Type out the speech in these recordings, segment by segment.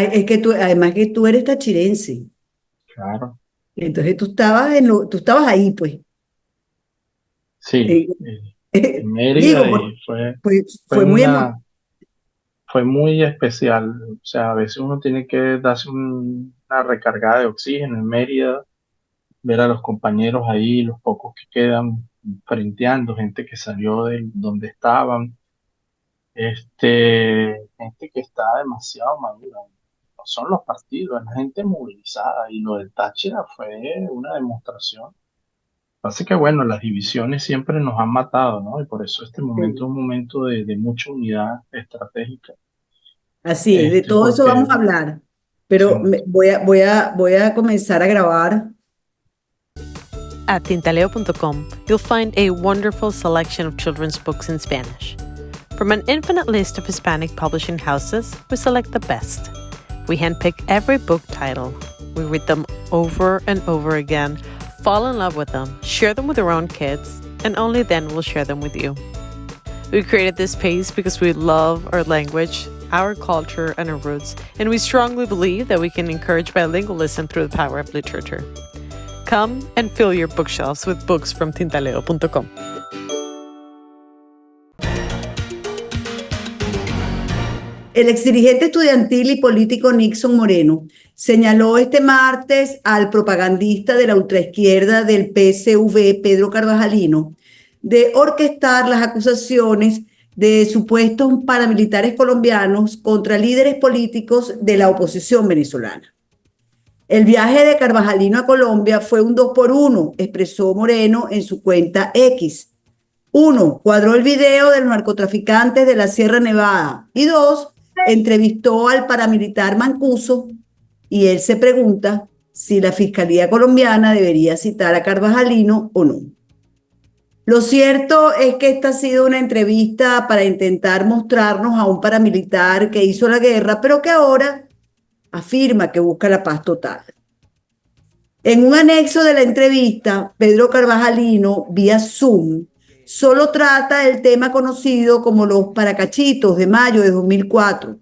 Es que tú, además que tú eres tachirense, claro. entonces tú estabas ahí, pues. Sí, Eh, en digo, Mérida y fue fue muy una, fue muy especial. O sea, a veces uno tiene que darse una recargada de oxígeno en Mérida, ver a los compañeros ahí, los pocos que quedan frenteando, gente que salió de donde estaban, gente que está demasiado madura. No son los partidos, es la gente movilizada y lo del Táchira fue una demostración. Así que bueno, las divisiones siempre nos han matado, ¿no? Y por eso este momento es un momento de mucha unidad estratégica, así es, de todo eso porque vamos a hablar, pero sí. voy a comenzar a grabar. At tintaleo.com, you'll find a wonderful selection of children's books in Spanish. From an infinite list of Hispanic publishing houses, we select the best. We handpick every book title. We read them over and over again, fall in love with them, share them with our own kids, and only then we'll share them with you. We created this space because we love our language, our culture, and our roots, and we strongly believe that we can encourage bilingualism through the power of literature. Come and fill your bookshelves with books from tintaleo.com. El exdirigente estudiantil y político Nixon Moreno señaló este martes al propagandista de la ultraizquierda del PSV, Pedro Carvajalino, de orquestar las acusaciones de supuestos paramilitares colombianos contra líderes políticos de la oposición venezolana. El viaje de Carvajalino a Colombia fue un 2 por 1, expresó Moreno en su cuenta X. Uno, cuadró el video de los narcotraficantes de la Sierra Nevada. Y dos, entrevistó al paramilitar Mancuso y él se pregunta si la Fiscalía colombiana debería citar a Carvajalino o no. Lo cierto es que esta ha sido una entrevista para intentar mostrarnos a un paramilitar que hizo la guerra, pero que ahora afirma que busca la paz total. En un anexo de la entrevista, Pedro Carvajalino, vía Zoom, solo trata el tema conocido como los paracachitos de mayo de 2004,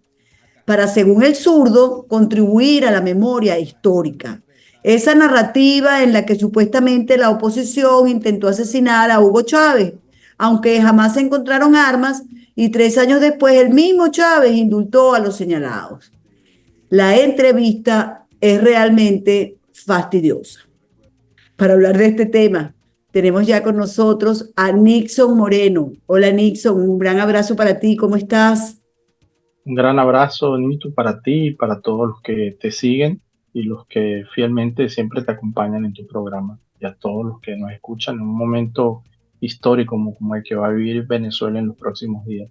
para, según el zurdo, contribuir a la memoria histórica. Esa narrativa en la que supuestamente la oposición intentó asesinar a Hugo Chávez, aunque jamás se encontraron armas y 3 años después el mismo Chávez indultó a los señalados. La entrevista es realmente fastidiosa. Para hablar de este tema, tenemos ya con nosotros a Nixon Moreno. Hola Nixon, un gran abrazo para ti, ¿cómo estás? Un gran abrazo, Nito, para ti y para todos los que te siguen y los que fielmente siempre te acompañan en tu programa, y a todos los que nos escuchan en un momento histórico como el que va a vivir Venezuela en los próximos días.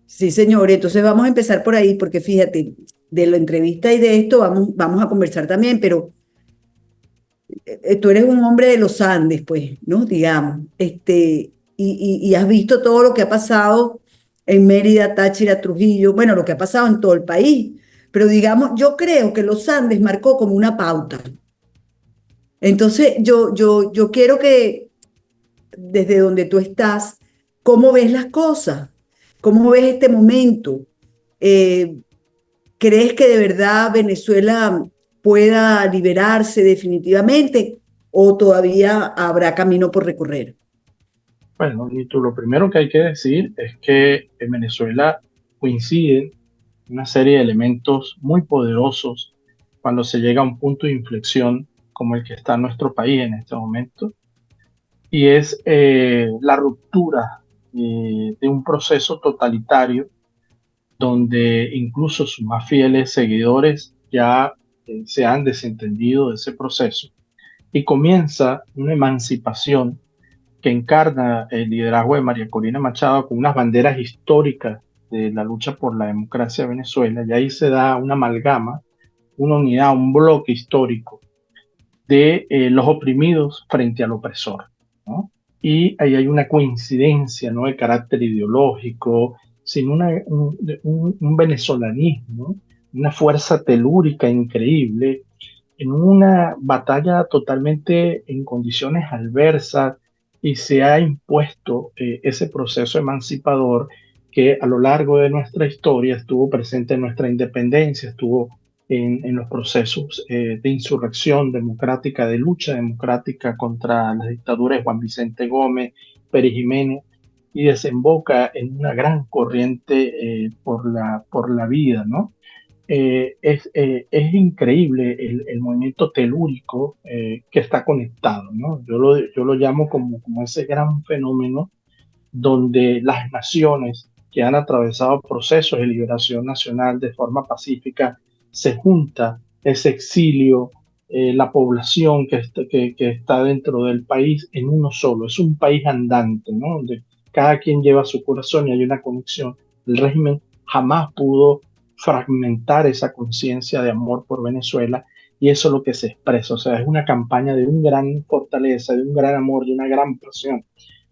Sí, señor, entonces vamos a empezar por ahí, porque fíjate, de la entrevista y de esto vamos a conversar también, pero tú eres un hombre de los Andes, pues, ¿no? Digamos, y has visto todo lo que ha pasado en Mérida, Táchira, Trujillo, bueno, lo que ha pasado en todo el país, pero digamos, yo creo que los Andes marcó como una pauta. Entonces, yo quiero que desde donde tú estás, ¿cómo ves las cosas? ¿Cómo ves este momento? Eh, ¿Crees que de verdad Venezuela pueda liberarse definitivamente o todavía habrá camino por recorrer? Bueno, Nito, lo primero que hay que decir es que en Venezuela coinciden una serie de elementos muy poderosos cuando se llega a un punto de inflexión como el que está nuestro país en este momento, y es la ruptura de un proceso totalitario donde incluso sus más fieles seguidores ya se han desentendido de ese proceso, y comienza una emancipación que encarna el liderazgo de María Corina Machado con unas banderas históricas de la lucha por la democracia de Venezuela, y ahí se da una amalgama, una unidad, un bloque histórico de los oprimidos frente al opresor, ¿no? Y ahí hay una coincidencia, no de carácter ideológico, sino un venezolanismo, una fuerza telúrica increíble, en una batalla totalmente en condiciones adversas, y se ha impuesto ese proceso emancipador que a lo largo de nuestra historia estuvo presente en nuestra independencia, estuvo en los procesos de insurrección democrática, de lucha democrática contra las dictaduras de Juan Vicente Gómez, Pérez Jiménez, y desemboca en una gran corriente por la vida, ¿no? Es increíble el movimiento telúrico que está conectado, ¿no? Yo lo llamo como ese gran fenómeno donde las naciones que han atravesado procesos de liberación nacional de forma pacífica se junta ese exilio, la población que está dentro del país en uno solo. Es un país andante, ¿no? Donde cada quien lleva su corazón y hay una conexión. El régimen jamás pudo fragmentar esa conciencia de amor por Venezuela y eso es lo que se expresa. O sea, es una campaña de un gran fortaleza, de un gran amor, de una gran pasión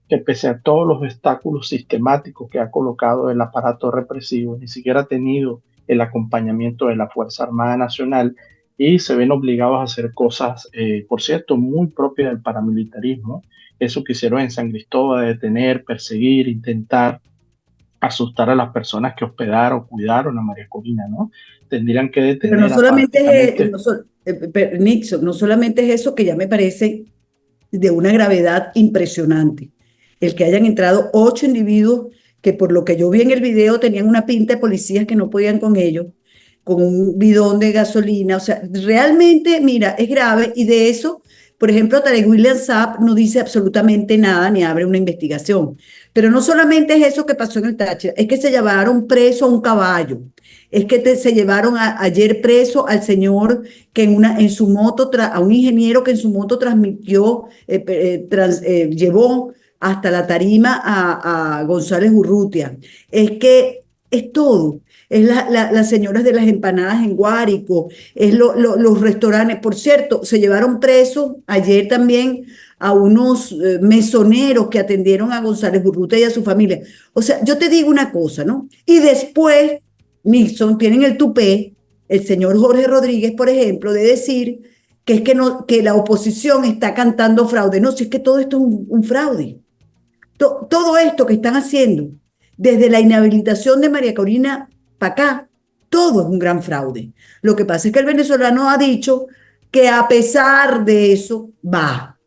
que pese a todos los obstáculos sistemáticos que ha colocado el aparato represivo, ni siquiera ha tenido el acompañamiento de la Fuerza Armada Nacional y se ven obligados a hacer cosas, por cierto, muy propias del paramilitarismo. Eso que hicieron en San Cristóbal, de detener, perseguir, intentar asustar a las personas que hospedaron, cuidaron a María Corina, ¿no? Tendrían que Pero no detener solamente prácticamente. Nixon, no solamente es eso que ya me parece de una gravedad impresionante. El que hayan entrado 8 individuos que por lo que yo vi en el video tenían una pinta de policías que no podían con ellos, con un bidón de gasolina. O sea, realmente, mira, es grave y de eso, por ejemplo, Tarek William Saab no dice absolutamente nada ni abre una investigación. Pero no solamente es eso que pasó en el Táchira, es que se llevaron preso a un caballo. Es que se llevaron ayer preso al señor que en su moto, a un ingeniero que en su moto transmitió, llevó hasta la tarima a González Urrutia. Es que es todo. Es las señoras de las empanadas en Guárico, es los restaurantes. Por cierto, se llevaron presos ayer también a unos mesoneros que atendieron a González Urrutia y a su familia. O sea, yo te digo una cosa, ¿no? Y después, Nixon, tienen el tupé, el señor Jorge Rodríguez, por ejemplo, de decir que es que, no, que la oposición está cantando fraude. No, si es que todo esto es un fraude. Todo esto que están haciendo, desde la inhabilitación de María Corina para acá, todo es un gran fraude. Lo que pasa es que el venezolano ha dicho que a pesar de eso va.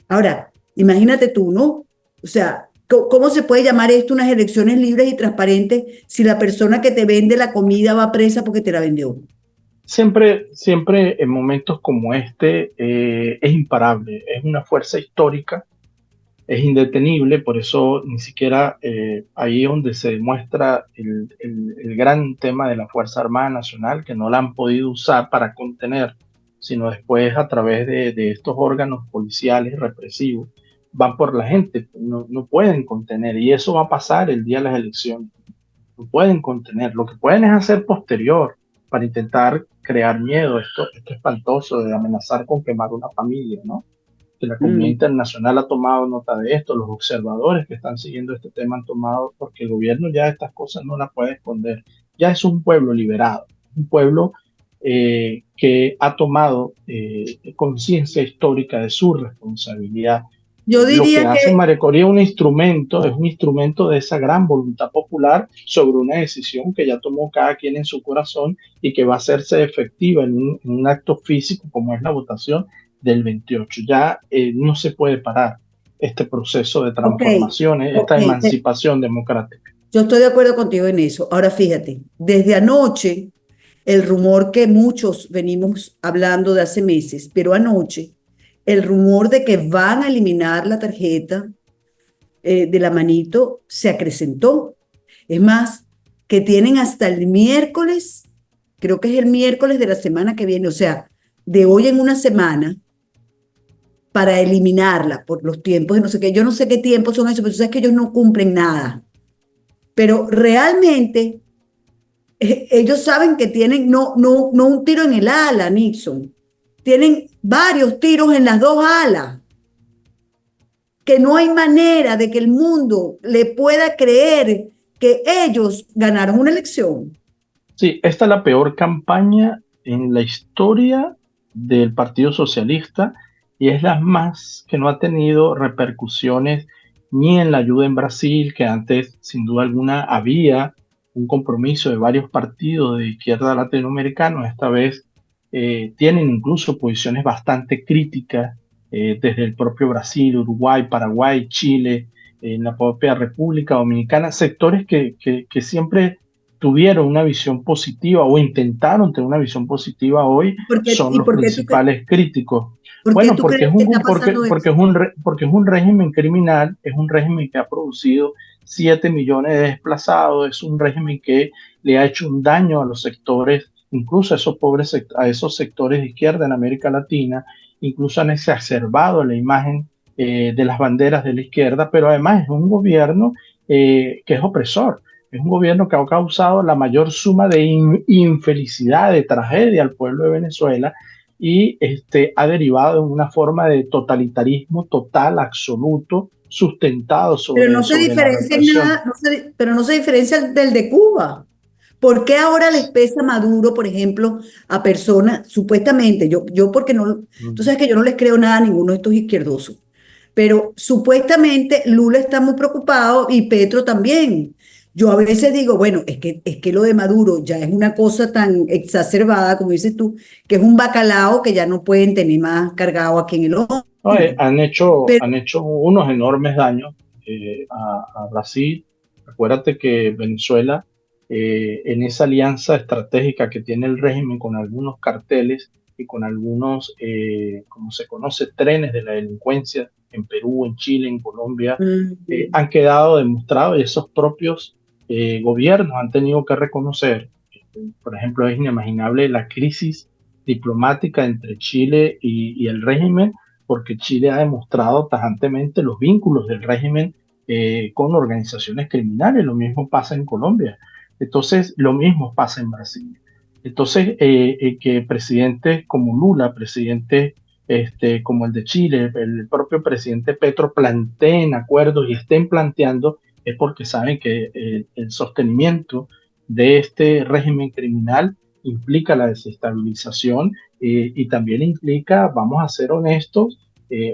Ahora, imagínate tú, ¿no? O sea, ¿cómo se puede llamar esto unas elecciones libres y transparentes si la persona que te vende la comida va presa porque te la vendió? Siempre en momentos como este es imparable, es una fuerza histórica, es indetenible, por eso ni siquiera ahí es donde se demuestra el gran tema de la Fuerza Armada Nacional, que no la han podido usar para contener, sino después a través de estos órganos policiales represivos, van por la gente, no pueden contener, y eso va a pasar el día de las elecciones, no pueden contener, lo que pueden es hacer posterior para intentar crear miedo, esto espantoso de amenazar con quemar una familia, ¿no? Que la comunidad internacional ha tomado nota de esto, los observadores que están siguiendo este tema han tomado, porque el gobierno ya estas cosas no las puede esconder. Ya es un pueblo liberado, un pueblo que ha tomado conciencia histórica de su responsabilidad. Yo Lo que diría hace que, María Corina es un instrumento de esa gran voluntad popular sobre una decisión que ya tomó cada quien en su corazón y que va a hacerse efectiva en un acto físico como es la votación del 28. Ya no se puede parar este proceso de ok, transformación, esta emancipación democrática. yo estoy de acuerdo contigo en eso. Ahora fíjate, desde anoche, el rumor que muchos venimos hablando de hace meses, pero anoche, el rumor de que van a eliminar la tarjeta de la manito se acrecentó. Es más, que tienen hasta el miércoles, creo que es el miércoles de la semana que viene, o sea, de hoy en una semana, para eliminarla por los tiempos de no sé qué. Yo no sé qué tiempos son esos, pero tú sabes que ellos no cumplen nada. Pero realmente ellos saben que tienen no un tiro en el ala, Nixon. Tienen varios tiros en las dos alas. Que no hay manera de que el mundo le pueda creer que ellos ganaron una elección. Sí, esta es la peor campaña en la historia del Partido Socialista y es la más que no ha tenido repercusiones ni en la ayuda en Brasil, que antes sin duda alguna había un compromiso de varios partidos de izquierda latinoamericanos. Esta vez tienen incluso posiciones bastante críticas desde el propio Brasil, Uruguay, Paraguay, Chile, en la propia República Dominicana, sectores que siempre tuvieron una visión positiva o intentaron tener una visión positiva, hoy son ¿Y los principales críticos. por qué Bueno, tú crees que está pasando eso? porque es un régimen criminal, es un régimen que ha producido 7 millones de desplazados, es un régimen que le ha hecho un daño a los sectores, incluso a esos a esos sectores de izquierda en América Latina, incluso han exacerbado la imagen de las banderas de la izquierda, pero además es un gobierno que es opresor. Es un gobierno que ha causado la mayor suma de infelicidad, de tragedia al pueblo de Venezuela, y ha derivado en una forma de totalitarismo total, absoluto, sustentado Pero no se sobre la diferencia en represión. nada, pero no se diferencia del de Cuba. ¿Por qué ahora les pesa Maduro, por ejemplo, a personas, supuestamente, yo porque no, tú sabes que yo no les creo nada a ninguno de estos izquierdosos, pero supuestamente Lula está muy preocupado y Petro también. Yo a veces digo, bueno, es que lo de Maduro ya es una cosa tan exacerbada, como dices tú, que es un bacalao que ya no pueden tener más cargado aquí en el No, hombro. Pero, han hecho unos enormes daños a Brasil. Acuérdate que Venezuela, en esa alianza estratégica que tiene el régimen con algunos carteles y con algunos, como se conoce, trenes de la delincuencia en Perú, en Chile, en Colombia, han quedado demostrados, y esos propios gobiernos han tenido que reconocer. Por ejemplo, es inimaginable la crisis diplomática entre Chile y el régimen, porque Chile ha demostrado tajantemente los vínculos del régimen con organizaciones criminales. Lo mismo pasa en Colombia. Entonces, lo mismo pasa en Brasil. Entonces, que presidentes como Lula, presidentes como el de Chile, el propio presidente Petro, planteen acuerdos y estén planteando, es porque saben que el sostenimiento de este régimen criminal implica la desestabilización y también implica, vamos a ser honestos,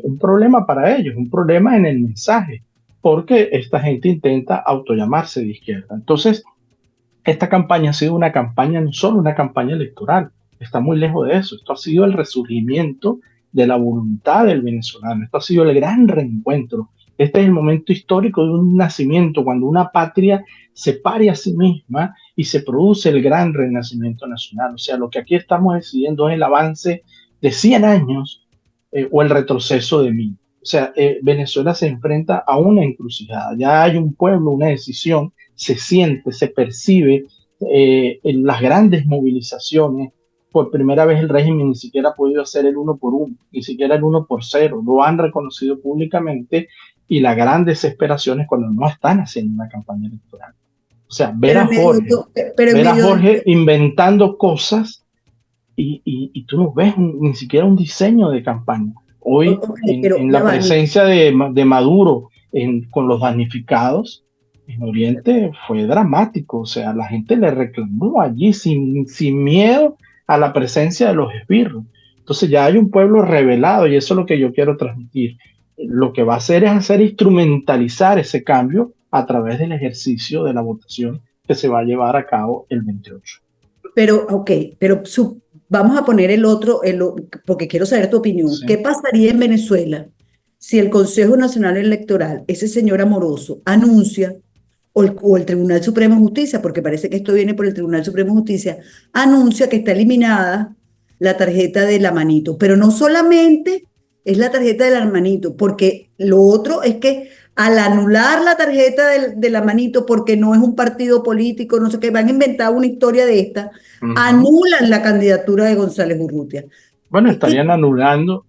un problema para ellos, un problema en el mensaje, porque esta gente intenta autollamarse de izquierda. Entonces, esta campaña ha sido una campaña, no solo una campaña electoral, está muy lejos de eso. Esto ha sido el resurgimiento de la voluntad del venezolano, esto ha sido el gran reencuentro. Este es el momento histórico de un nacimiento, cuando una patria se pare a sí misma y se produce el gran renacimiento nacional. O sea, lo que aquí estamos decidiendo es el avance de 100 años o el retroceso de 1000. O sea, Venezuela se enfrenta a una encrucijada. Ya hay un pueblo, una decisión, se siente, se percibe en las grandes movilizaciones. Por primera vez el régimen ni siquiera ha podido hacer el 1 por 1, ni siquiera el 1 por 0. Lo han reconocido públicamente, y la gran desesperación es cuando no están haciendo una campaña electoral. O sea, pero en medio, pero en ver a medio Jorge inventando cosas y tú no ves ni siquiera un diseño de campaña. Hoy, pero en ya la va, Nick. presencia de Maduro con los damnificados en Oriente, fue dramático. O sea, la gente le reclamó allí sin miedo a la presencia de los esbirros. Entonces ya hay un pueblo rebelado, y eso es lo que yo quiero transmitir. Lo que va a hacer es instrumentalizar ese cambio a través del ejercicio de la votación que se va a llevar a cabo el 28. Pero, ok, pero vamos a poner porque quiero saber tu opinión. Sí. ¿Qué pasaría en Venezuela si el Consejo Nacional Electoral, ese señor Amoroso, anuncia, o el Tribunal Supremo de Justicia, porque parece que esto viene por el Tribunal Supremo de Justicia, anuncia que está eliminada la tarjeta de la manito? Pero no solamente es la tarjeta de la manito, porque lo otro es que al anular la tarjeta de la manito, porque no es un partido político, no sé qué, van a inventar una historia de esta, anulan la candidatura de González Urrutia. Bueno, estarían anulando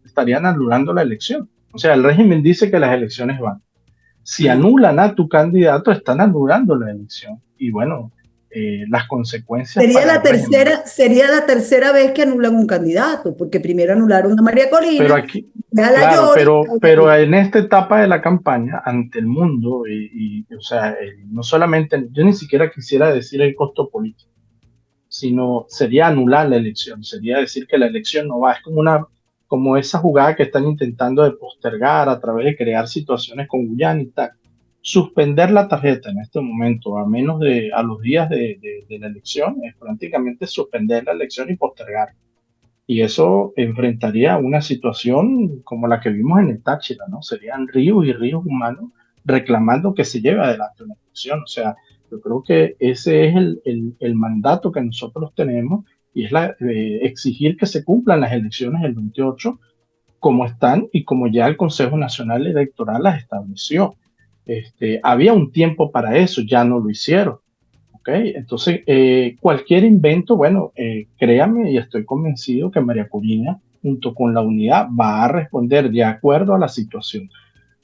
la elección. O sea, el régimen dice que las elecciones van. Si anulan a tu candidato, están anulando la elección. Y bueno, las consecuencias Sería la tercera vez que anulan un candidato, porque primero anularon a María Pero Corina, aquí, a la claro, Yori, pero en esta etapa de la campaña, ante el mundo, o sea, no solamente, yo ni siquiera quisiera decir el costo político, sino sería anular la elección, sería decir que la elección no va. Es como esa jugada que están intentando de postergar a través de crear situaciones con Guyana y tal. suspender la tarjeta en este momento, a los días de la elección, es prácticamente suspender la elección y postergar. Y eso enfrentaría una situación como la que vimos en el Táchira, ¿no? Serían ríos y ríos humanos reclamando que se lleve adelante una elección. O sea, yo creo que ese es el mandato que nosotros tenemos y es exigir que se cumplan las elecciones del 28 como están y como ya el Consejo Nacional Electoral las estableció. Había un tiempo para eso, ya no lo hicieron. ¿Okay? Entonces, cualquier invento, bueno, créame y estoy convencido que María Corina, junto con la unidad, va a responder de acuerdo a la situación.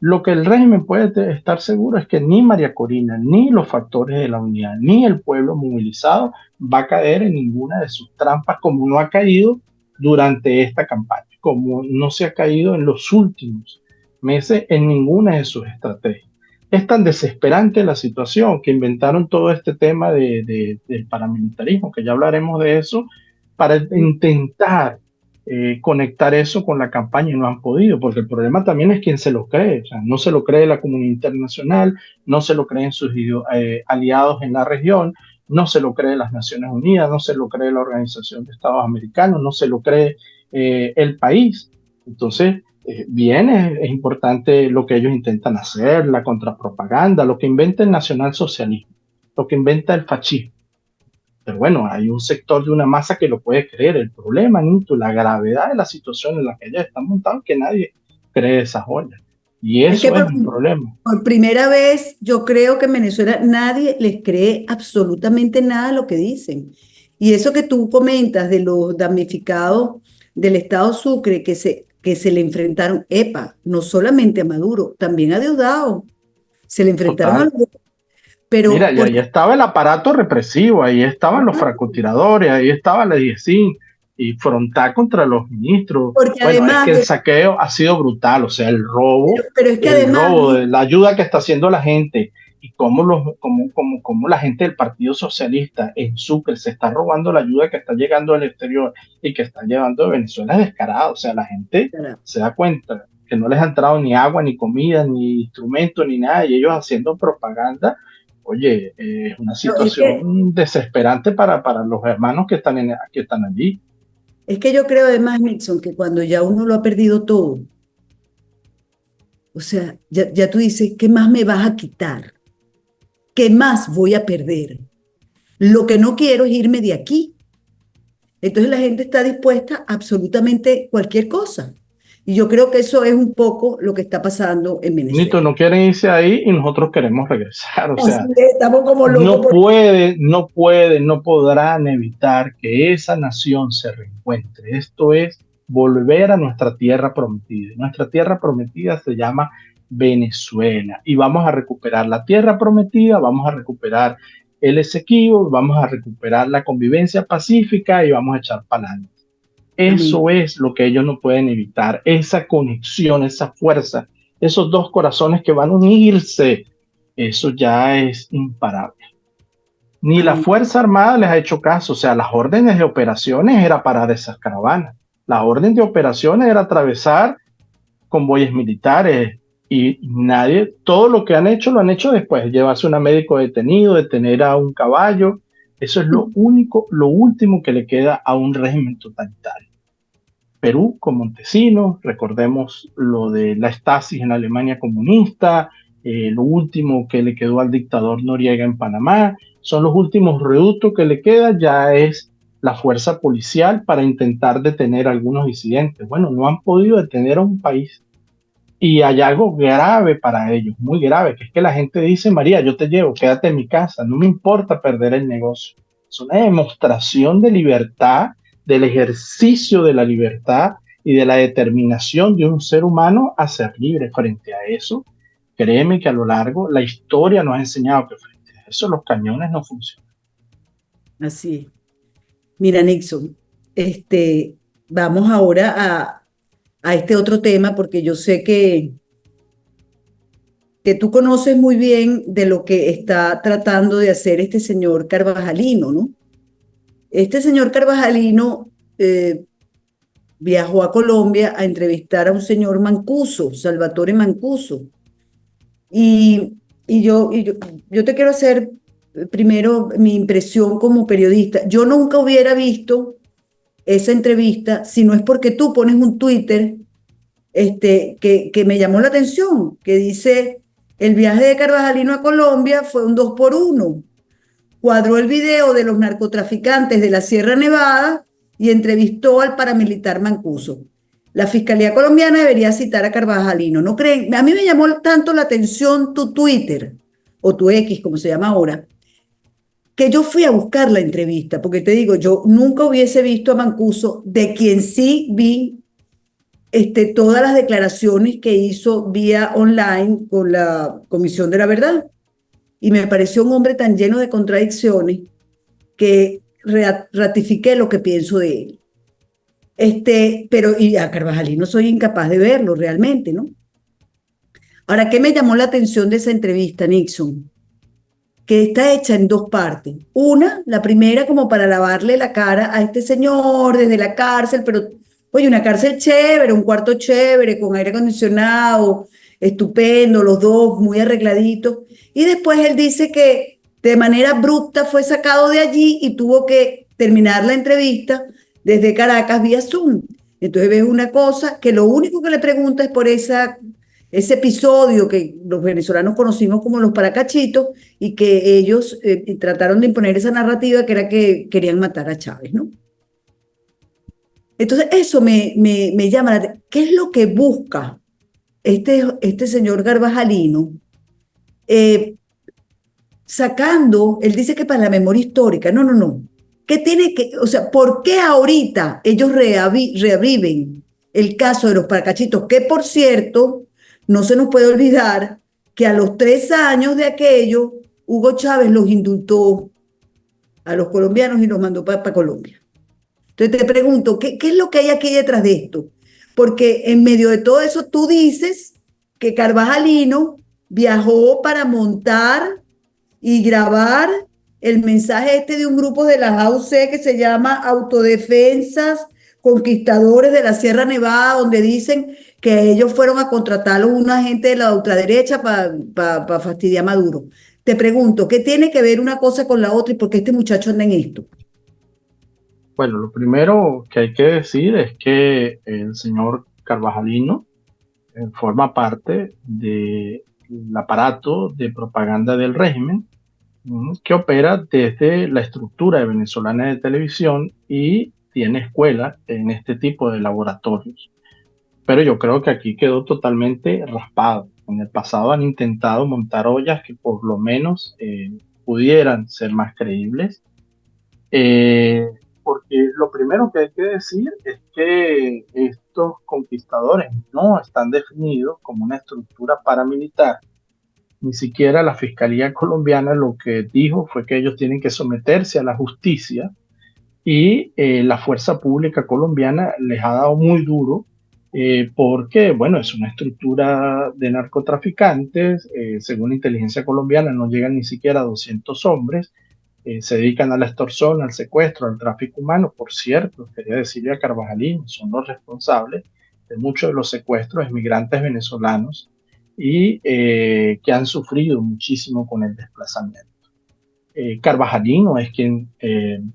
Lo que el régimen puede estar seguro es que ni María Corina, ni los factores de la unidad, ni el pueblo movilizado va a caer en ninguna de sus trampas, como no ha caído durante esta campaña, como no se ha caído en los últimos meses en ninguna de sus estrategias. Es tan desesperante la situación que inventaron todo este tema del paramilitarismo, que ya hablaremos de eso, para intentar conectar eso con la campaña y no han podido, porque el problema también es quién se lo cree. O sea, no se lo cree la comunidad internacional, no se lo creen sus aliados en la región, no se lo cree las Naciones Unidas, no se lo cree la Organización de Estados Americanos, no se lo cree el país. Entonces, bien, es importante lo que ellos intentan hacer, la contrapropaganda, lo que inventa el nacionalsocialismo, lo que inventa el fascismo. Pero bueno, hay un sector de una masa que lo puede creer. El problema, Nito, la gravedad de la situación en la que ellos están montados, que nadie cree esas ollas. Y Es que eso es un problema. por primera vez yo creo que en Venezuela nadie les cree absolutamente nada de lo que dicen. Y eso que tú comentas de los damnificados del Estado Sucre que se le enfrentaron, no solamente a Maduro, también a Diosdado, se le enfrentaron a Total. los... Mira, Pero y ahí estaba el aparato represivo, ahí estaban los francotiradores, ahí estaba la DIESIN y frontal contra los ministros. porque Bueno, es además, que el saqueo ha sido brutal, o sea, pero es que el además, robo de la ayuda que está haciendo la gente y cómo la gente del Partido Socialista en Sucre se está robando la ayuda que está llegando del exterior y que está llevando de Venezuela es descarado. O sea, la gente se da cuenta que no les ha entrado ni agua, ni comida, ni instrumento, ni nada, y ellos haciendo propaganda. Oye, es una situación desesperante para los hermanos que están allí. es que yo creo además, Nixon, que cuando ya uno lo ha perdido todo, o sea, ya tú dices, ¿qué más me vas a quitar? ¿Qué más voy a perder? Lo que no quiero es irme de aquí. Entonces la gente está dispuesta a absolutamente cualquier cosa. Y yo creo que eso es un poco lo que está pasando en Nito, Venezuela. no quieren irse ahí y nosotros queremos regresar. O Así sea, es, estamos como locos. no podrán evitar que esa nación se reencuentre. Esto es volver a nuestra tierra prometida. Nuestra tierra prometida se llama Venezuela y vamos a recuperar la tierra prometida, vamos a recuperar el Esequibo, vamos a recuperar la convivencia pacífica y vamos a echar para adelante. Eso es lo que ellos no pueden evitar, esa conexión, esa fuerza, esos dos corazones que van a unirse, eso ya es imparable. Ni la Amén. Fuerza Armada les ha hecho caso, o sea, las órdenes de operaciones era parar esas caravanas, la orden de operaciones era atravesar convoyes militares y nadie, todo lo que han hecho lo han hecho después, llevarse a un médico detenido, detener a un caballo, eso es lo único, lo último que le queda a un régimen totalitario. Perú con Montesinos, recordemos lo de la estasis en Alemania comunista, lo último que le quedó al dictador Noriega en Panamá, son los últimos reductos que le queda, ya es la fuerza policial para intentar detener a algunos disidentes. Bueno, no han podido detener a un país y hay algo grave para ellos, muy grave, que es que la gente dice, María, yo te llevo, quédate en mi casa, no me importa perder el negocio. Es una demostración de libertad, del ejercicio de la libertad y de la determinación de un ser humano a ser libre. Frente a eso, créeme que a lo largo la historia nos ha enseñado que frente a eso los cañones no funcionan. Así es. Mira, Nixon, vamos ahora a este otro tema porque yo sé que tú conoces muy bien de lo que está tratando de hacer este señor Carvajalino, ¿no? Este señor Carvajalino viajó a Colombia a entrevistar a un señor Mancuso, Salvatore Mancuso, y yo te quiero hacer primero mi impresión como periodista. Yo nunca hubiera visto esa entrevista si no es porque tú pones un Twitter que me llamó la atención, que dice, el viaje de Carvajalino a Colombia fue un 2x1. Cuadró el video de los narcotraficantes de la Sierra Nevada y entrevistó al paramilitar Mancuso. La Fiscalía colombiana debería citar a Carvajalino. ¿No creen? A mí me llamó tanto la atención tu Twitter, o tu X, como se llama ahora, que yo fui a buscar la entrevista, porque te digo, yo nunca hubiese visto a Mancuso, de quien sí vi todas las declaraciones que hizo vía online con la Comisión de la Verdad. Y me pareció un hombre tan lleno de contradicciones que ratifiqué lo que pienso de él. Pero y a Carvajalino soy incapaz de verlo realmente, ¿no? Ahora, ¿qué me llamó la atención de esa entrevista, Nixon? Que está hecha en dos partes. Una, la primera como para lavarle la cara a este señor desde la cárcel, pero oye, una cárcel chévere, un cuarto chévere, con aire acondicionado, estupendo, los dos muy arregladitos. Y después él dice que de manera abrupta fue sacado de allí y tuvo que terminar la entrevista desde Caracas vía Zoom. Entonces ves una cosa que lo único que le pregunta es por ese episodio que los venezolanos conocimos como los paracachitos y que ellos trataron de imponer esa narrativa que era que querían matar a Chávez, ¿no? Entonces eso me llama la atención. ¿Qué es lo que busca este señor Carvajalino? Sacando, él dice que para la memoria histórica, no. ¿Qué tiene que, o sea, por qué ahorita ellos reaviven el caso de los paracachitos? Que por cierto, no se nos puede olvidar que a los 3 años de aquello, Hugo Chávez los indultó a los colombianos y los mandó para Colombia. Entonces te pregunto, ¿qué es lo que hay aquí detrás de esto? Porque en medio de todo eso tú dices que Carvajalino viajó para montar y grabar el mensaje de un grupo de las AUC que se llama Autodefensas Conquistadores de la Sierra Nevada, donde dicen que ellos fueron a contratar a una gente de la ultraderecha para fastidiar a Maduro. Te pregunto, ¿qué tiene que ver una cosa con la otra y por qué este muchacho anda en esto? Bueno, lo primero que hay que decir es que el señor Carvajalino forma parte del aparato de propaganda del régimen que opera desde la estructura de Venezolana de Televisión y tiene escuela en este tipo de laboratorios. Pero yo creo que aquí quedó totalmente raspado. En el pasado han intentado montar ollas que por lo menos pudieran ser más creíbles. Porque lo primero que hay que decir es que estos conquistadores no están definidos como una estructura paramilitar. Ni siquiera la Fiscalía colombiana lo que dijo fue que ellos tienen que someterse a la justicia y la fuerza pública colombiana les ha dado muy duro porque, bueno, es una estructura de narcotraficantes, según inteligencia colombiana no llegan ni siquiera a 200 hombres, se dedican a la extorsión, al secuestro, al tráfico humano. Por cierto, quería decirle a Carvajalín, son los responsables de muchos de los secuestros de migrantes venezolanos y que han sufrido muchísimo con el desplazamiento. Carvajalino es quien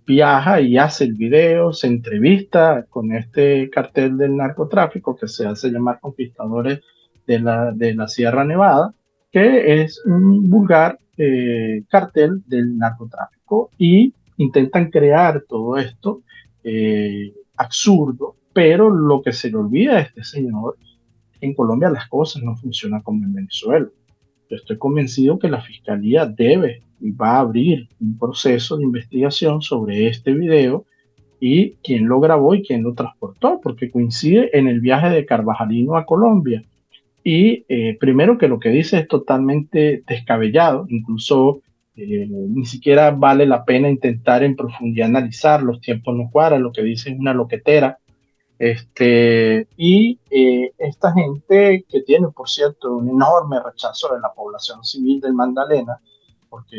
viaja y hace el video, se entrevista con este cartel del narcotráfico que se hace llamar Conquistadores de la Sierra Nevada, que es un vulgar cartel del narcotráfico y intentan crear todo esto absurdo, pero lo que se le olvida a este señor, en Colombia las cosas no funcionan como en Venezuela. Yo estoy convencido que la Fiscalía debe y va a abrir un proceso de investigación sobre este video y quién lo grabó y quién lo transportó, porque coincide en el viaje de Carvajalino a Colombia. Y primero que lo que dice es totalmente descabellado, incluso ni siquiera vale la pena intentar en profundidad analizar, los tiempos no cuadran, lo que dice es una loquetera. Esta gente que tiene, por cierto, un enorme rechazo de la población civil del Magdalena, porque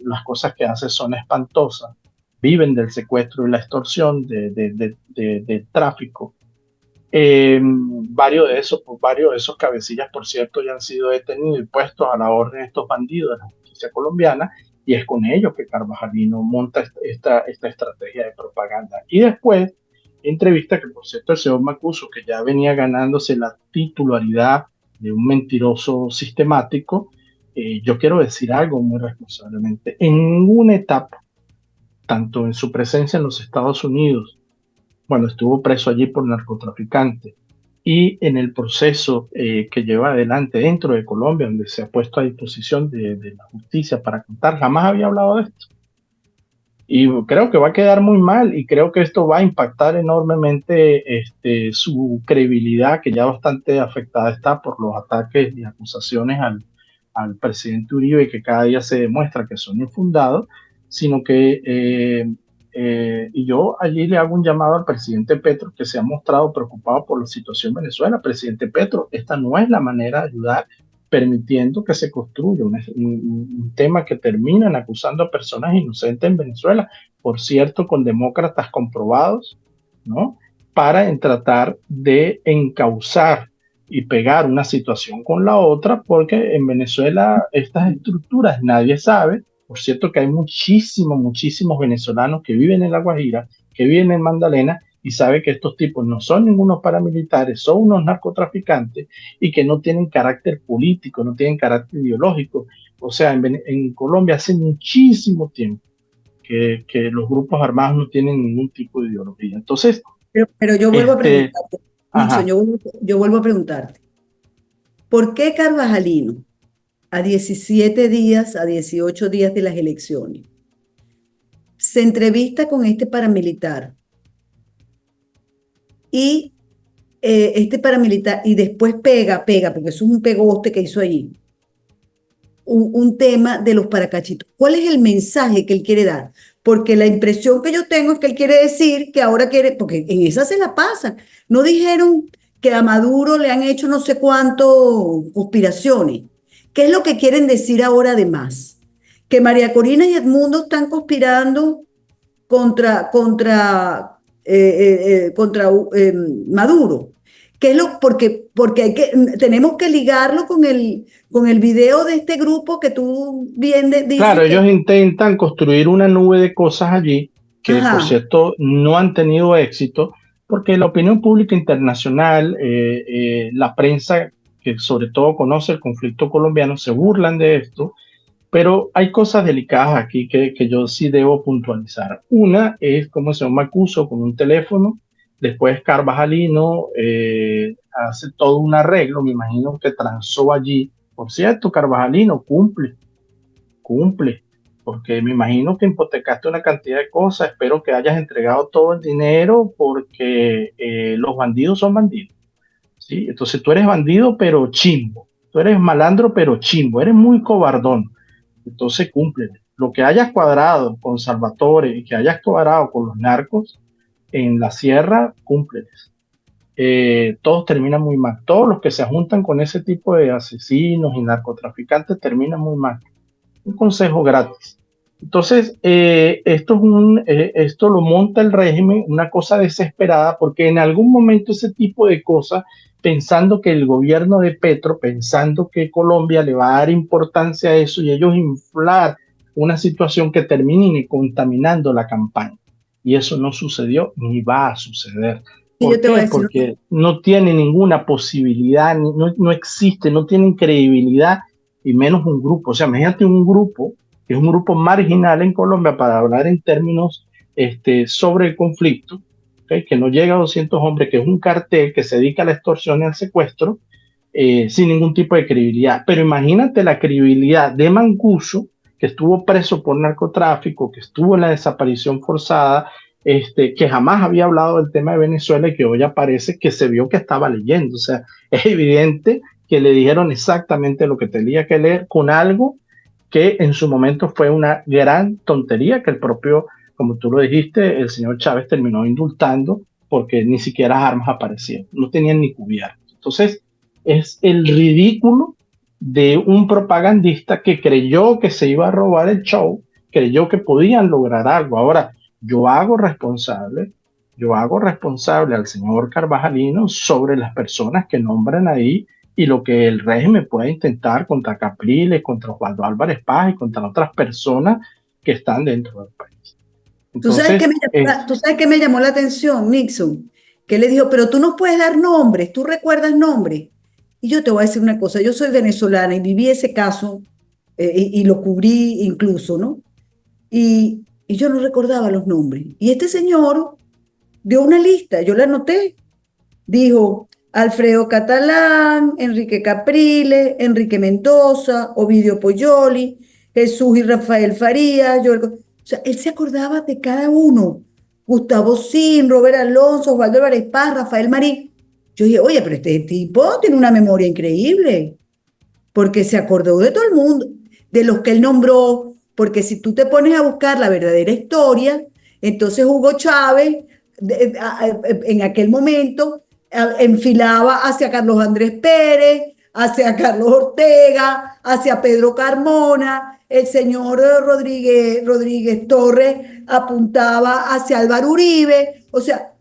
las cosas que hace son espantosas, viven del secuestro y la extorsión, del tráfico, Varios de esos cabecillas, por cierto, ya han sido detenidos y puestos a la orden de estos bandidos de la justicia colombiana, y es con ellos que Carvajalino monta esta estrategia de propaganda. Y después, entrevista que, por cierto, el señor Macuso, que ya venía ganándose la titularidad de un mentiroso sistemático, yo quiero decir algo muy responsablemente. En ninguna etapa, tanto en su presencia en los Estados Unidos, bueno, estuvo preso allí por narcotraficante, y en el proceso que lleva adelante dentro de Colombia, donde se ha puesto a disposición de la justicia para contar, jamás había hablado de esto. Y creo que va a quedar muy mal, y creo que esto va a impactar enormemente su credibilidad, que ya bastante afectada está por los ataques y acusaciones al presidente Uribe, que cada día se demuestra que son infundados, sino que y yo allí le hago un llamado al presidente Petro, que se ha mostrado preocupado por la situación en Venezuela. Presidente Petro, esta no es la manera de ayudar, permitiendo que se construya un tema que terminan acusando a personas inocentes en Venezuela, por cierto, con demócratas comprobados, ¿no? Para tratar de encauzar y pegar una situación con la otra, porque en Venezuela estas estructuras nadie sabe. Por cierto que hay muchísimos venezolanos que viven en La Guajira, que viven en Magdalena, y sabe que estos tipos no son ningunos paramilitares, son unos narcotraficantes, y que no tienen carácter político, no tienen carácter ideológico. O sea, en Colombia hace muchísimo tiempo que los grupos armados no tienen ningún tipo de ideología. Entonces, Pero yo vuelvo a preguntarte, Nixon, ajá, yo vuelvo a preguntarte, ¿por qué Carvajalino, a 17 días, a 18 días de las elecciones, se entrevista con este paramilitar y después pega, porque eso es un pegoste que hizo allí, un tema de los paracachitos? ¿Cuál es el mensaje que él quiere dar? Porque la impresión que yo tengo es que él quiere decir que ahora quiere, porque en esa se la pasan. No dijeron que a Maduro le han hecho no sé cuánto conspiraciones. ¿Qué es lo que quieren decir ahora además? Que María Corina y Edmundo están conspirando contra Maduro. ¿Qué es porque tenemos que ligarlo con el video de este grupo que tú bien dices claro, ellos intentan construir una nube de cosas allí que, por cierto, no han tenido éxito, porque la opinión pública internacional, la prensa, que sobre todo conoce el conflicto colombiano, se burlan de esto, pero hay cosas delicadas aquí que yo sí debo puntualizar. Una es cómo se llama Macuso con un teléfono, después Carvajalino hace todo un arreglo, me imagino que transó allí. Por cierto, Carvajalino cumple, porque me imagino que hipotecaste una cantidad de cosas, espero que hayas entregado todo el dinero, porque los bandidos son bandidos, ¿sí? Entonces tú eres bandido pero chimbo, tú eres malandro pero chimbo, eres muy cobardón, entonces cumple. Lo que hayas cuadrado con Salvatore y que hayas cuadrado con los narcos en la sierra, cúmpleles. Todos terminan muy mal, todos los que se juntan con ese tipo de asesinos y narcotraficantes terminan muy mal. Un consejo gratis. Entonces, esto lo monta el régimen, una cosa desesperada, porque en algún momento ese tipo de cosas, pensando que el gobierno de Petro, pensando que Colombia le va a dar importancia a eso, y ellos inflar una situación que termine contaminando la campaña. Y eso no sucedió ni va a suceder. ¿Por qué? Porque no tiene ninguna posibilidad, no existe, no tienen credibilidad, y menos un grupo. O sea, imagínate un grupo que es un grupo marginal en Colombia, para hablar en términos sobre el conflicto, ¿okay? Que no llega a 200 hombres, que es un cartel que se dedica a la extorsión y al secuestro, sin ningún tipo de credibilidad. Pero imagínate la credibilidad de Mancuso, que estuvo preso por narcotráfico, que estuvo en la desaparición forzada, que jamás había hablado del tema de Venezuela, y que hoy aparece que se vio que estaba leyendo. O sea, es evidente que le dijeron exactamente lo que tenía que leer, con algo que en su momento fue una gran tontería, que el propio, como tú lo dijiste, el señor Chávez terminó indultando, porque ni siquiera armas aparecían, no tenían ni cubierto. Entonces, es el ridículo de un propagandista que creyó que se iba a robar el show, creyó que podían lograr algo. Ahora, yo hago responsable yo hago responsable al señor Carvajalino sobre las personas que nombran ahí y lo que el régimen puede intentar contra Capriles, contra Osvaldo Álvarez Paz y contra otras personas que están dentro del país. ¿Tú sabes qué Entonces, me tú sabes qué me llamó la atención, Nixon? Que le dijo, pero tú no puedes dar nombres, tú recuerdas nombres. Y yo te voy a decir una cosa, yo soy venezolana y viví ese caso y lo cubrí incluso, ¿no? Y yo no recordaba los nombres. Y este señor dio una lista, yo la anoté. Dijo Alfredo Catalán, Enrique Capriles, Enrique Mendoza, Ovidio Poyoli, Jesús y Rafael Farías. O sea, él se acordaba de cada uno. Gustavo Sin, Robert Alonso, Osvaldo Álvarez Paz, Rafael Marín. Yo dije, oye, pero este tipo tiene una memoria increíble, porque se acordó de todo el mundo, de los que él nombró, porque si tú te pones a buscar la verdadera historia, entonces Hugo Chávez, en aquel momento, enfilaba hacia Carlos Andrés Pérez, hacia Carlos Ortega, hacia Pedro Carmona, el señor Rodríguez Torres apuntaba hacia Álvaro Uribe, o sea,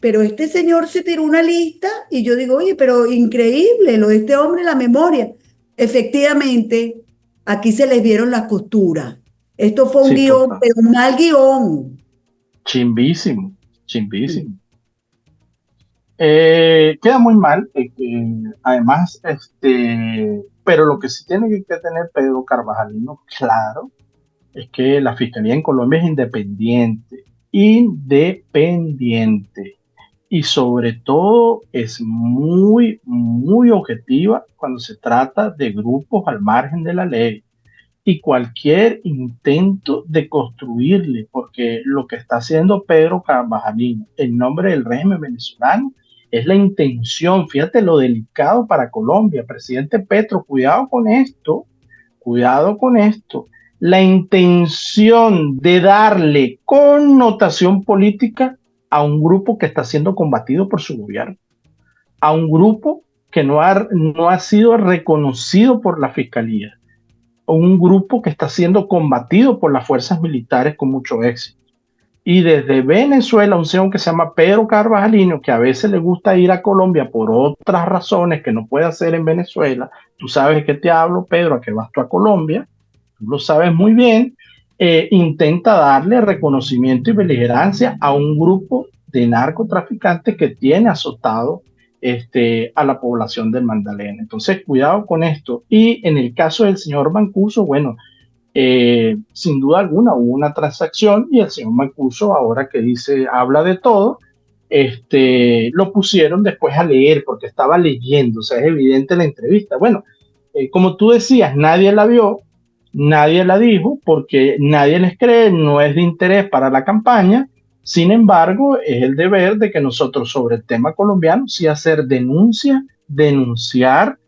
pero este señor se tiró una lista y yo digo, oye, pero increíble lo de este hombre, la memoria. Efectivamente, aquí se les vieron las costuras. Esto fue un sí, guión, total. pero un mal guión. Chimbísimo, Sí. chimbísimo. Queda muy mal, además, pero lo que sí tiene que tener Pedro Carvajalino claro es que la Fiscalía en Colombia es independiente, independiente, y sobre todo es muy, muy objetiva cuando se trata de grupos al margen de la ley y cualquier intento de construirle, porque lo que está haciendo Pedro Carvajalino en nombre del régimen venezolano es la intención, fíjate lo delicado para Colombia, presidente Petro, cuidado con esto, la intención de darle connotación política a un grupo que está siendo combatido por su gobierno, a un grupo que no ha sido reconocido por la fiscalía, un grupo que está siendo combatido por las fuerzas militares con mucho éxito. Y desde Venezuela, un señor que se llama Pedro Carvajalino, que a veces le gusta ir a Colombia por otras razones que no puede hacer en Venezuela, tú sabes de qué te hablo, Pedro, a qué vas tú a Colombia, tú lo sabes muy bien, intenta darle reconocimiento y beligerancia a un grupo de narcotraficantes que tiene azotado a la población del Magdalena. Entonces, cuidado con esto. Y en el caso del señor Mancuso, bueno, sin duda alguna hubo una transacción y el señor Mancuso, ahora que dice, habla de todo, lo pusieron después a leer porque estaba leyendo, o sea, es evidente la entrevista. Bueno, como tú decías, nadie la vio, nadie la dijo porque nadie les cree, no es de interés para la campaña. Sin embargo, es el deber de que nosotros sobre el tema colombiano sí hacer denuncia, denunciar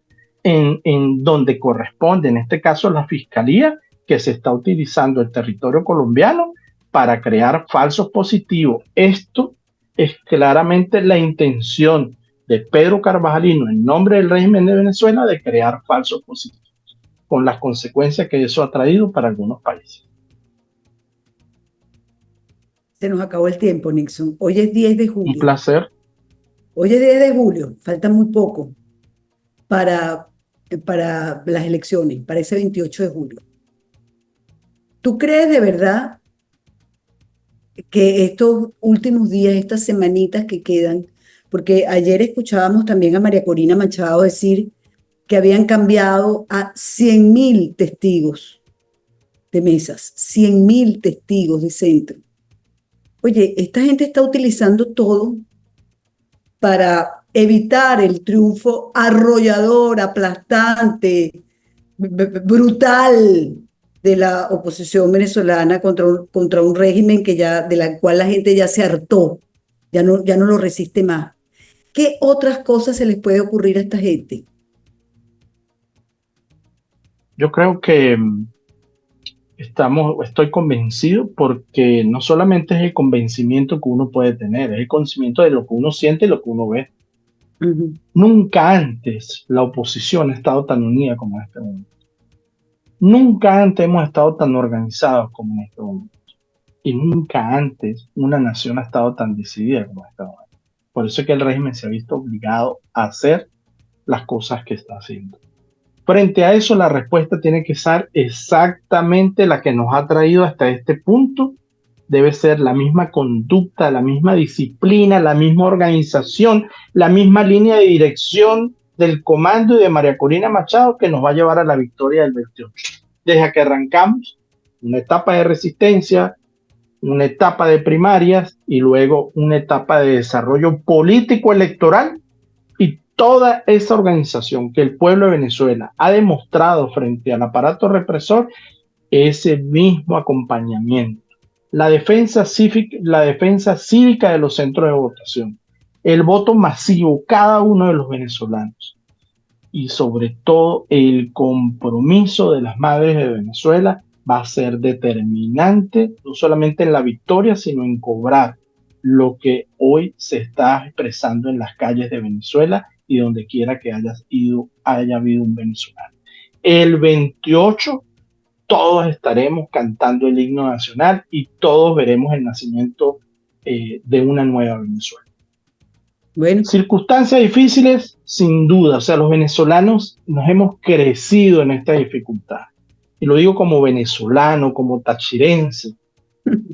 en donde corresponde, en este caso la fiscalía, que se está utilizando el territorio colombiano para crear falsos positivos. Esto es claramente la intención de Pedro Carvajalino en nombre del régimen de Venezuela de crear falsos positivos, con las consecuencias que eso ha traído para algunos países. Se nos acabó el tiempo, Nixon. Hoy es 10 de Un julio. placer. Hoy es 10 de julio. Falta muy poco para, para las elecciones, para ese 28 de julio. ¿Tú crees de verdad que estos últimos días, estas semanitas que quedan, porque ayer escuchábamos también a María Corina Machado decir que habían cambiado a 100.000 testigos de mesas, 100.000 testigos de centro? Oye, esta gente está utilizando todo para evitar el triunfo arrollador, aplastante, brutal de la oposición venezolana contra un régimen que de la cual la gente ya se hartó, ya no lo resiste más. ¿Qué otras cosas se les puede ocurrir a esta gente? Yo creo que estoy convencido porque no solamente es el convencimiento que uno puede tener, es el conocimiento de lo que uno siente y lo que uno ve. Uh-huh. Nunca antes la oposición ha estado tan unida como en este momento. Nunca antes hemos estado tan organizados como en este momento. y nunca antes una nación ha estado tan decidida como esta ahora. Por eso es que el régimen se ha visto obligado a hacer las cosas que está haciendo. Frente a eso, la respuesta tiene que ser exactamente la que nos ha traído hasta este punto. Debe ser la misma conducta, la misma disciplina, la misma organización, la misma línea de dirección del comando y de María Corina Machado que nos va a llevar a la victoria del 28. Desde que arrancamos, una etapa de resistencia, una etapa de primarias y luego una etapa de desarrollo político electoral, y toda esa organización que el pueblo de Venezuela ha demostrado frente al aparato represor, ese mismo acompañamiento, la defensa cívica de los centros de votación, el voto masivo, cada uno de los venezolanos, y sobre todo el compromiso de las madres de Venezuela va a ser determinante, no solamente en la victoria, sino en cobrar lo que hoy se está expresando en las calles de Venezuela y donde quiera que haya habido un venezolano. El 28 todos estaremos cantando el himno nacional y todos veremos el nacimiento de una nueva Venezuela. Bueno, Circunstancias difíciles, sin duda. O sea, los venezolanos nos hemos crecido en esta dificultad. Y lo digo como venezolano, como tachirense.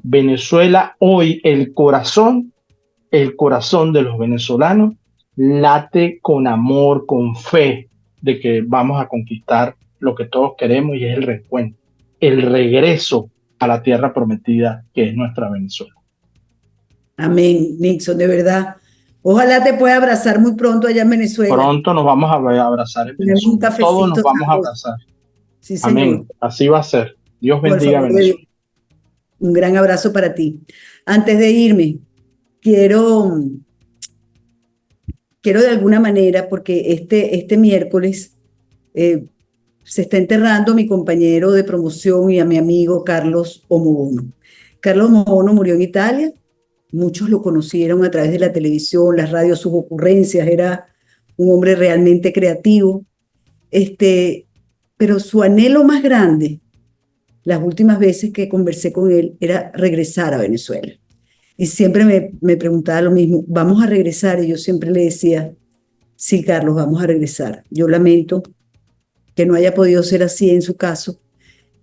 Venezuela hoy, el corazón de los venezolanos late con amor, con fe de que vamos a conquistar lo que todos queremos, y es el reencuentro, el regreso a la tierra prometida que es nuestra Venezuela. amén, Nixon, de verdad. Ojalá te pueda abrazar muy pronto allá en Venezuela. Pronto nos vamos a abrazar en Tenemos un Venezuela. Todos nos cafecito vamos a sabroso. abrazar. Sí, señor. Amén. Así va a ser. Dios Por bendiga a favor de Dios. Venezuela. Un gran abrazo para ti. Antes de irme, quiero de alguna manera, porque este miércoles se está enterrando a mi compañero de promoción y a mi amigo Carlos Omobono. Carlos Omobono murió en Italia. Muchos lo conocieron a través de la televisión, las radios, sus ocurrencias. Era un hombre realmente creativo. Pero su anhelo más grande, las últimas veces que conversé con él, era regresar a Venezuela. Y siempre me preguntaba lo mismo: ¿vamos a regresar? Y yo siempre le decía: sí, Carlos, vamos a regresar. Yo lamento que no haya podido ser así en su caso,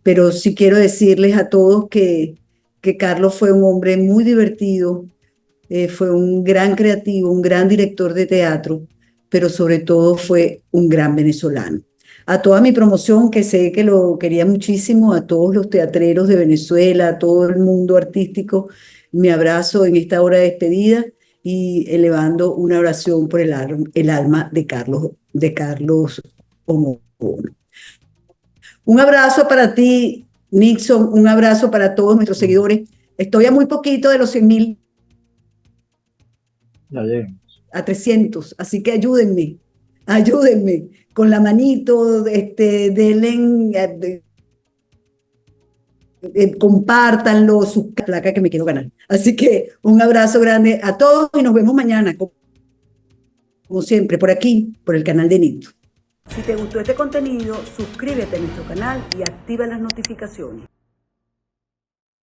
pero sí quiero decirles a todos que Carlos fue un hombre muy divertido, fue un gran creativo, un gran director de teatro, pero sobre todo fue un gran venezolano. A toda mi promoción, que sé que lo quería muchísimo, a todos los teatreros de Venezuela, a todo el mundo artístico, mi abrazo en esta hora de despedida y elevando una oración por el alma de Carlos Omobono. Un abrazo para ti, Nixon, un abrazo para todos nuestros seguidores. Estoy a muy poquito de los 100,000 Ya llegamos. a 300, así que ayúdenme con la manito, denle, compártanlo, sus placas que me quiero ganar. Así que un abrazo grande a todos y nos vemos mañana, como siempre, por aquí, por el canal de Nito. Si te gustó este contenido, suscríbete a nuestro canal y activa las notificaciones.